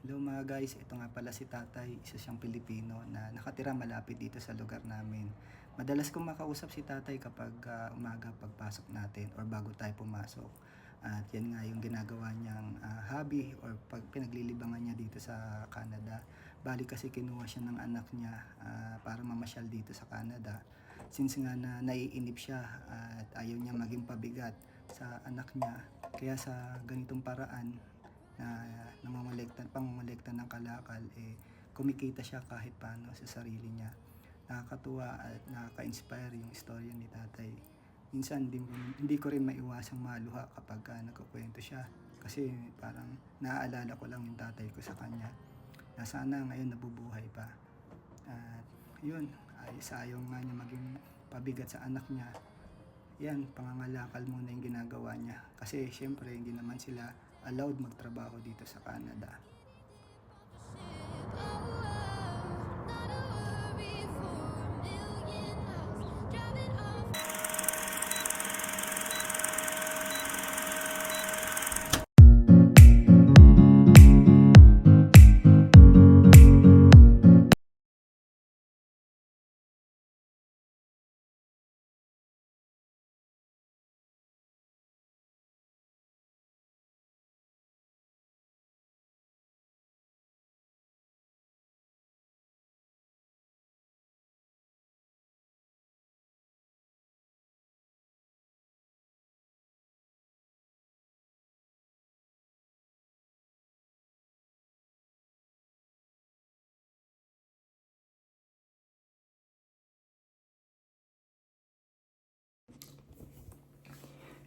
Hello mga guys, ito nga pala si Tatay, isa siyang Pilipino na nakatira malapit dito sa lugar namin. Madalas kong makausap si Tatay kapag umaga pagpasok natin or bago tayo pumasok. At yan nga yung ginagawa niyang hobby or pag pinaglilibangan niya dito sa Canada. Bali kasi kinuha siya ng anak niya para mamasyal dito sa Canada. Since nga na naiinip siya at ayaw niya maging pabigat sa anak niya, kaya sa ganitong paraan na pangongolekta ng kalakal, kumikita siya kahit paano sa sarili niya. Nakakatuwa at nakaka-inspire yung istorya ni Tatay. Minsan hindi ko rin maiwasang maluha kapag nagkukwento siya, kasi parang naaalala ko lang yung tatay ko sa kanya na sana ngayon nabubuhay pa. At yun, ayaw nga niya maging pabigat sa anak niya. Yan, pangangalakal muna yung ginagawa niya. Kasi syempre hindi naman sila allowed magtrabaho dito sa Canada.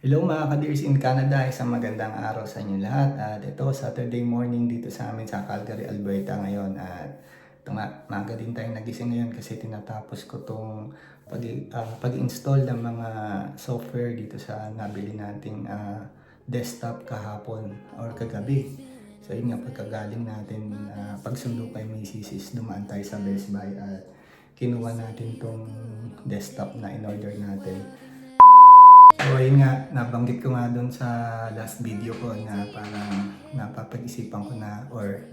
Hello mga ka-Dears in Canada, isang magandang araw sa inyo lahat. At ito, Saturday morning dito sa amin sa Calgary, Alberta ngayon. At ito nga, maaga din tayong nagising ngayon kasi tinatapos ko itong pag-install ng mga software dito sa nabili nating desktop kahapon or kagabi. So yun nga, pagkagaling natin, pagsundo kay Mrs. dumaan tayo sa Best Buy at kinuha natin itong desktop na in-order natin. So ayun nga, nabanggit ko nga doon sa last video ko na parang napapag-isipan ko na or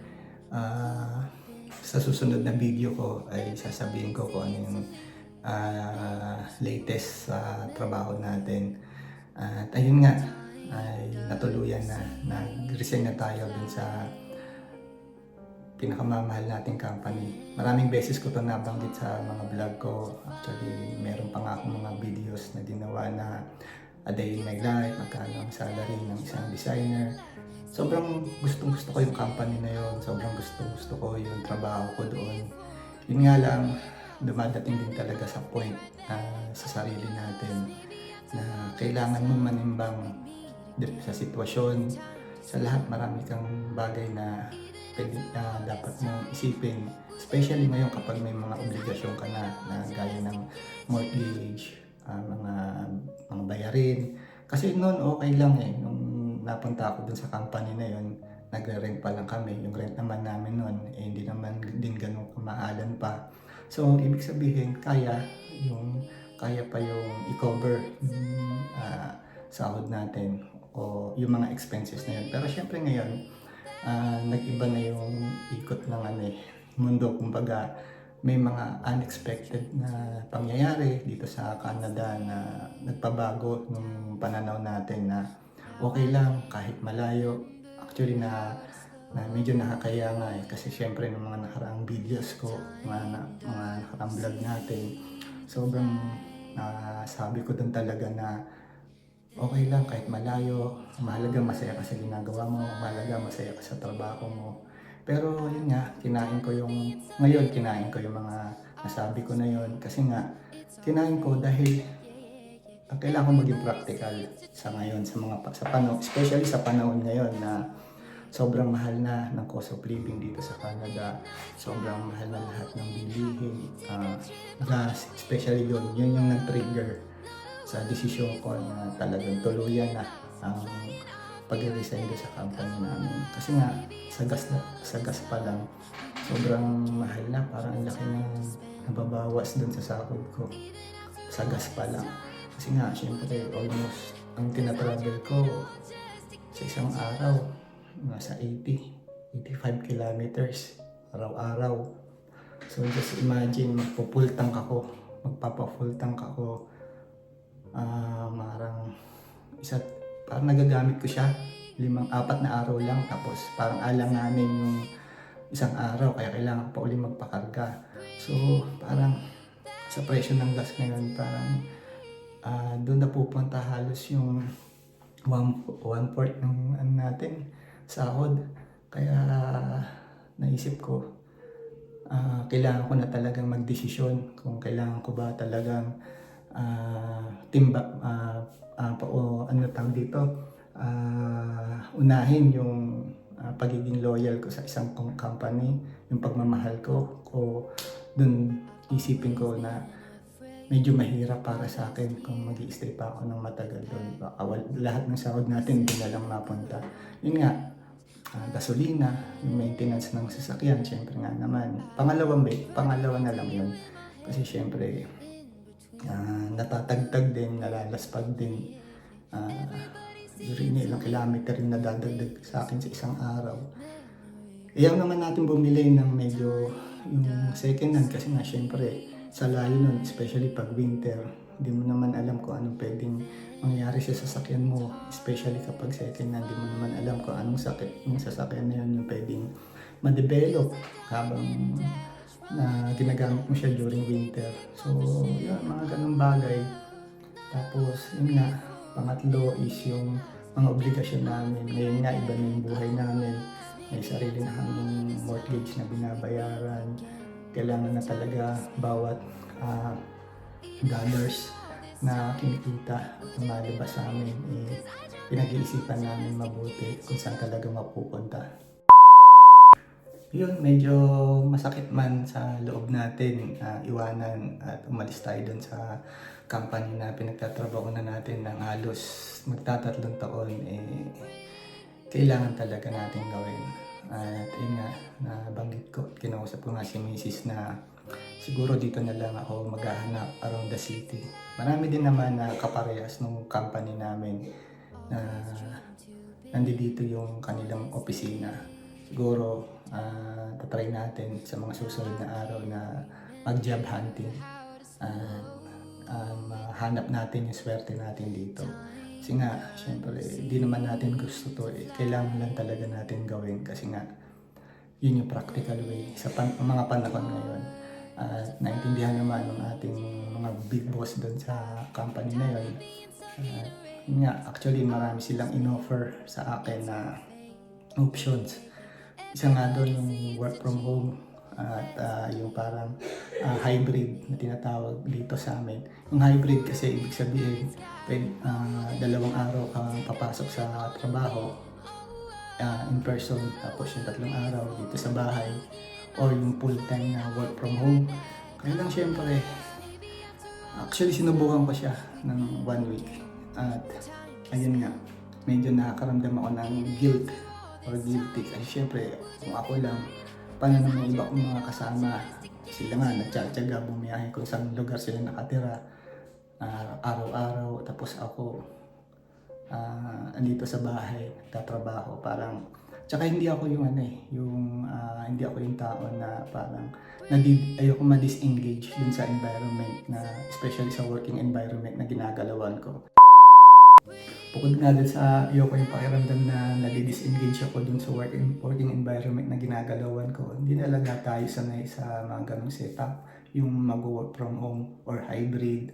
sa susunod na video ko ay sasabihin ko kung ano yung latest sa trabaho natin. At ayun nga, ay natuluyan na, nag-resign na tayo dun sa pinakamamahal nating company. Maraming beses ko ito nabanggit sa mga vlog ko. Actually, meron pa nga akong mga videos na ginawa na a day in my life, magkano ang salary ng isang designer. Sobrang gustong-gusto ko yung company na yon, sobrang gustong-gusto ko yung trabaho ko doon. Yun nga lang, dumadating din talaga sa point sa sarili natin na kailangan mong manimbang sa sitwasyon, sa lahat. Marami kang bagay na dapat mong isipin, especially ngayon kapag may mga obligasyon ka na gaya ng mortgage, mga bayarin. Kasi noon okay lang nung napunta ako dun sa company na yon, nagre-rent pa lang kami. Yung rent naman namin noon hindi naman din ganun kamahalan pa. So ibig sabihin kaya pa yung i-cover yung sahod natin o yung mga expenses na yun. Pero syempre ngayon nag-iba na yung ikot ng mundo. Kumbaga may mga unexpected na pangyayari dito sa Canada na nagpabago nung pananaw natin na okay lang kahit malayo. Actually na medyo nakakaya nga kasi syempre ng mga nakaraang videos ko, mga nakaraang vlog natin, sobrang sabi ko dun talaga na okay lang kahit malayo, mahalaga masaya ka sa ginagawa mo, mahalaga masaya ka sa trabaho mo. Pero yun nga, kinain ko yung mga nasabi ko na yun kasi nga, kinain ko dahil kailangan ko maging practical sa ngayon, especially sa panahon ngayon na sobrang mahal na ng cost of living dito sa Canada. Sobrang mahal na lahat ng bilihin, gas, especially yun yung nag-trigger sa desisyon ko na talagang tuluyan na ang pag-resign sa company namin. Kasi nga, sa gas pa lang, sobrang mahal na, parang ang laki ng nababawas dun sa sahod ko. Sa gas pa lang. Kasi nga, syempre, almost ang tinatravel ko sa isang araw, nasa 85 km kilometers araw-araw. So just imagine, magpo-full tank ako, magpapa-full tank ako. Parang nagagamit ko siya 4 na araw lang, tapos parang alanganin yung isang araw, kaya kailangan ko pa uli magpakarga. So parang sa presyo ng gas ngayon, parang doon na pupunta halos yung 1/4 ng natin sahod. Kaya naisip ko, kailangan ko na talagang magdesisyon kung kailangan ko ba talagang unahin yung pagiging loyal ko sa isang company, yung pagmamahal ko, o dun isipin ko na medyo mahirap para sa akin kung mag-i-stay pa ako ng matagal doon. Baka lahat ng sahod natin doon na lang mapunta. Yun nga, gasolina, yung maintenance ng sasakyan, syempre nga naman. Pangalawa na lang yun. Kasi syempre, natatagtag din, nalalaspag din. Ilang kilometer rin nadadagdag sa akin sa isang araw. Iyaw naman natin bumili ng medyo yung second hand, kasi nga syempre sa layo nun, especially pag winter, hindi mo naman alam kung anong pwedeng mangyari sa sasakyan mo, especially kapag second hand, hindi mo naman alam kung anong yung sasakyan na yun yung pwedeng ma-develop habang na ginagamit mo siya during winter. So yun, mga ganung bagay. Tapos yun nga, pangatlo is yung mga obligasyon namin. Ngayon nga, iba na yung buhay namin. May sarili na kaming mortgage na binabayaran. Kailangan na talaga bawat dollars na kinikita at lumalabas sa amin, pinag-iisipan namin mabuti kung saan talaga mapupunta. Yun, medyo masakit man sa loob natin iwanan at umalis tayo dun sa company na pinagtatrabaho na natin ng halos magtatatlong taon. Kailangan talaga natin gawin. At yun nga, nabanggit ko, kinausap ko nga si Mrs. na siguro dito na lang ako maghahanap around the city. Marami din naman na kaparehas ng company namin na nandito yung kanilang opisina. Siguro tatry natin sa mga susunod na araw na mag-job hunting. Mahanap natin yung swerte natin dito. Kasi nga, syempre, di naman natin gusto to. Kailangan lang talaga natin gawin kasi nga, yun yung practical way sa mga panahon ngayon. Naintindihan naman ng ating mga big boss doon sa company na yun. Yun nga, actually, marami silang in-offer sa akin na options. Isa nga doon yung work from home at yung parang hybrid na tinatawag dito sa amin. Yung hybrid kasi ibig sabihin 2 araw kang papasok sa trabaho in person, tapos yung 3 araw dito sa bahay, or yung full time na work from home. Kaya lang syempre, actually sinubukan ko siya ng 1 week at ayun nga, medyo nakakaramdam ako ng guilt or guilty. Kasi syempre, kung ako lang, paano naman iba kong mga kasama? Sila nga, nagtsatsaga, bumiyahe kung saan lugar sila nakatira araw-araw. Tapos ako, andito sa bahay, nagtatrabaho. Parang, tsaka hindi ako yung hindi ako yung tao na parang, ayoko ma-disengage dun sa environment na, especially sa working environment na ginagalawan ko. Bukod nga dun sa ayoko yung pakiramdam na nadi-disengage ako dun sa working environment na ginagalawan ko, hindi talaga tayo sanay sa mga ganong setup, yung mag-work from home or hybrid.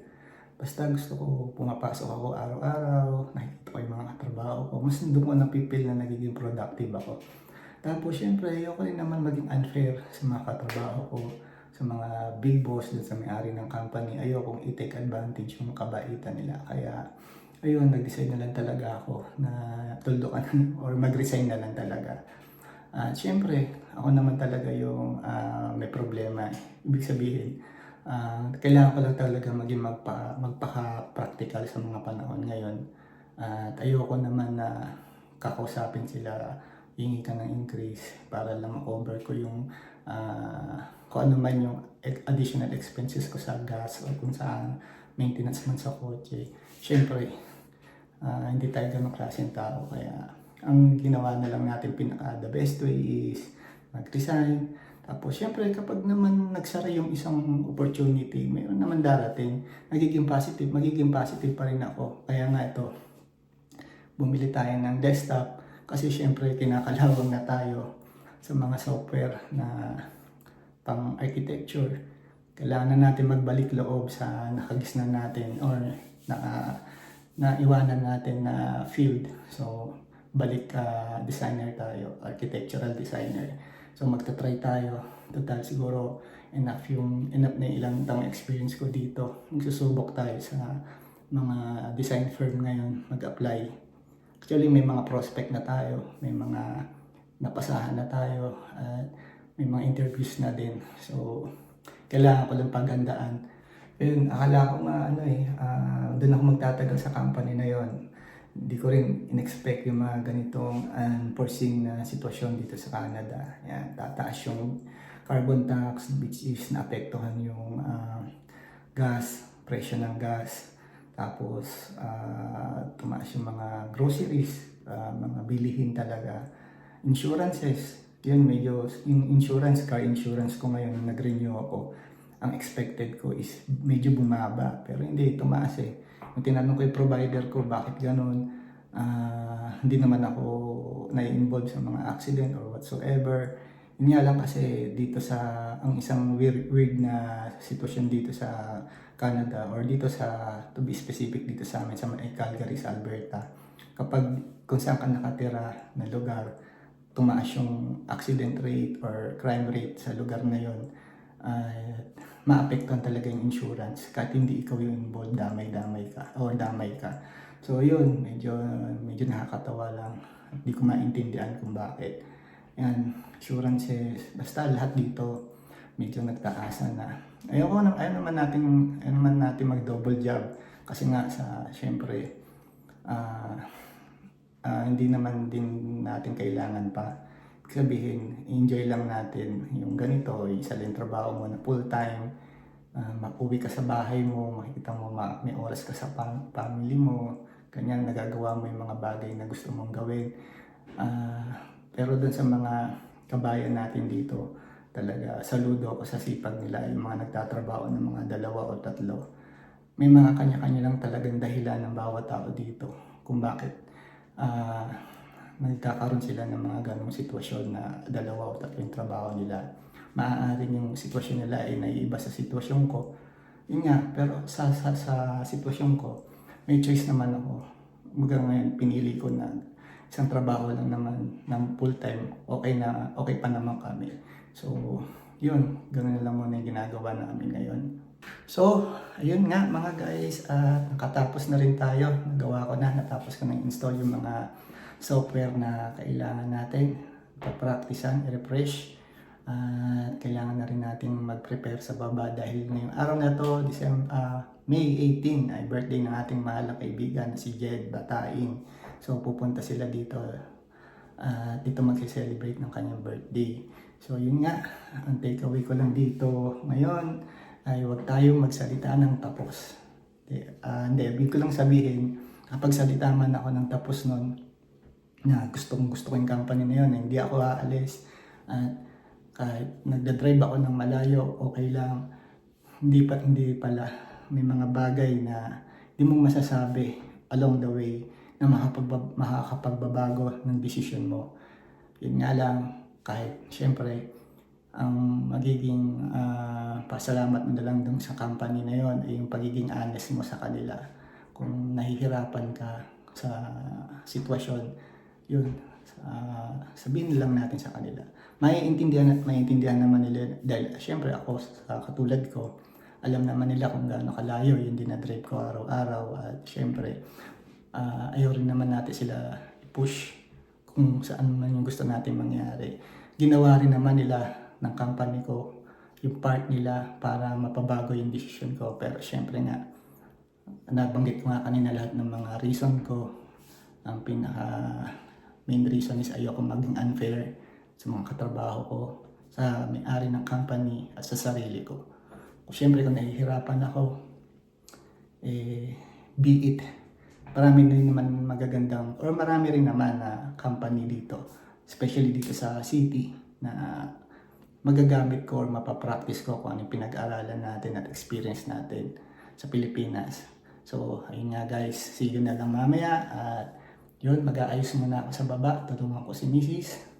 Basta gusto ko, pumapasok ako araw-araw, nakikita ko yung mga katrabaho ko, mas doon ko napipil na nagiging productive ako. Tapos syempre, ayoko rin naman maging unfair sa mga katrabaho ko, sa mga big boss dun sa may-ari ng company. Ayokong i-take advantage yung kabaitan nila. Kaya ayun, nag-decide na lang talaga ako na tuldukan or mag-resign na lang talaga. Siyempre, ako naman talaga yung may problema. Ibig sabihin, kailangan ko lang talaga maging magpaka-practical sa mga panahon ngayon. At ayoko naman na kakausapin sila, hingi ka ng increase para lang ma-cover ko yung kung ano man yung additional expenses ko sa gas o kung saan maintenance man sa kotse. Siyempre, hindi tayo ganong klaseng tao, kaya ang ginawa na lang natin the best way is mag-resign. Tapos syempre kapag naman nagsara yung isang opportunity, mayroon naman darating, magiging positive pa rin ako. Kaya nga ito, bumili tayo ng desktop kasi syempre kinakalawang na tayo sa mga software na pang architecture. Kailangan na natin magbalik loob sa nakagisnan natin or naiwanan natin na field. So, balik designer tayo, architectural designer. So, magta-try tayo. Total siguro enough na ilang taong experience ko dito. Magsusubok tayo sa mga design firm ngayon, mag-apply. Actually, may mga prospect na tayo, may mga napasahan na tayo, at may mga interviews na din. So, kailangan ko lang paghandaan. Yun, akala ko nga doon ako magtatagal sa company na yon. Hindi ko rin in-expect yung mga ganitong unforeseen na sitwasyon dito sa Canada. Yan, tataas yung carbon tax, which is naapektuhan yung presyo ng gas. Tapos, tumaas yung mga groceries, mga bilihin talaga. Insurances, yun medyo, yung car insurance ko ngayon, nag-renew ako. Ang expected ko is medyo bumaba, pero hindi, tumaas eh. Kung tinanong ko yung provider ko, bakit ganun, hindi naman ako na-involve sa mga accident or whatsoever. Yun nga lang kasi dito ang isang weird na sitwasyon dito sa Canada or dito to be specific dito sa amin, sa Calgary, sa Alberta. Kung saan ka nakatira na lugar, tumaas yung accident rate or crime rate sa lugar na yon, maapektuhan talaga yung insurance. Kahit hindi ikaw yung involved, damay ka. So yun, medyo nakakatawa lang. Hindi ko maintindihan kung bakit. Yan, insurances, basta lahat dito medyo nagtaasan na. Ayaw naman natin mag-double job kasi nga syempre hindi naman din natin kailangan pa. Sabihin, enjoy lang natin yung ganito, isalin trabaho mo na full time, mag-uwi ka sa bahay mo, makikita mo may oras ka sa family mo, ganyan, nagagawa mo yung mga bagay na gusto mong gawin. Pero dun sa mga kabayan natin dito, talaga saludo ako sa sipag nila, yung mga nagtatrabaho ng mga 2 o 3. May mga kanya-kanya lang talagang dahilan ng bawat tao dito kung bakit nagkakaroon sila ng mga ganong sitwasyon na 2 o 3 yung trabaho nila. Maaaring yung sitwasyon nila ay naiiba sa sitwasyon ko. Yun nga, pero sa sitwasyon ko, may choice naman ako. Hanggang ngayon, pinili ko na isang trabaho lang naman ng full time, okay pa naman kami. So, yun, ganoon lang muna yung ginagawa namin ngayon. So, ayun nga mga guys, nakatapos na rin tayo. Natapos ko na install yung mga software na kailangan natin papracticean, i-refresh. Kailangan na rin natin mag-prepare sa baba dahil ngayong araw na to, May 18, ay birthday ng ating mahal na kaibigan na si Jed Bataing. So pupunta sila dito dito magse-celebrate ng kanyang birthday. So yun nga, ang takeaway ko lang dito ngayon ay huwag tayong magsalita ng tapos. Hindi, ibig ko lang sabihin, kapag salita man ako ng tapos nun, na gusto ko yung company na yun, hindi ako aalis. At kahit nagdadrive ako ng malayo, okay lang. Hindi pala. May mga bagay na hindi mo masasabi along the way na makakapagbabago ng desisyon mo. Yun nga lang, kahit syempre, ang magiging pasalamat mo na lang dun sa company na yon ay yung pagiging honest mo sa kanila. Kung nahihirapan ka sa sitwasyon, yun, sabihin lang natin sa kanila. Maiintindihan naman nila dahil syempre ako, katulad ko, alam naman nila kung gaano kalayo yung dinadrive ko araw-araw at syempre ayaw rin naman natin sila i-push kung saan man yung gusto natin mangyari. Ginawa rin naman nila ng company ko yung part nila para mapabago yung decision ko, pero syempre nga nabanggit ko nga kanina lahat ng mga reason ko. Ang pinaka main reason is ayoko maging unfair sa mga katrabaho ko, sa may-ari ng company at sa sarili ko. Siyempre kung nahihirapan ako, be it. Marami rin naman marami rin naman na company dito, especially dito sa city na magagamit ko or mapapractice ko kung anong pinag-aralan natin at experience natin sa Pilipinas. So, ayun nga guys, see you na lang mamaya at yun, mag-aayos muna ako sa baba, tutulungan ko si Mrs.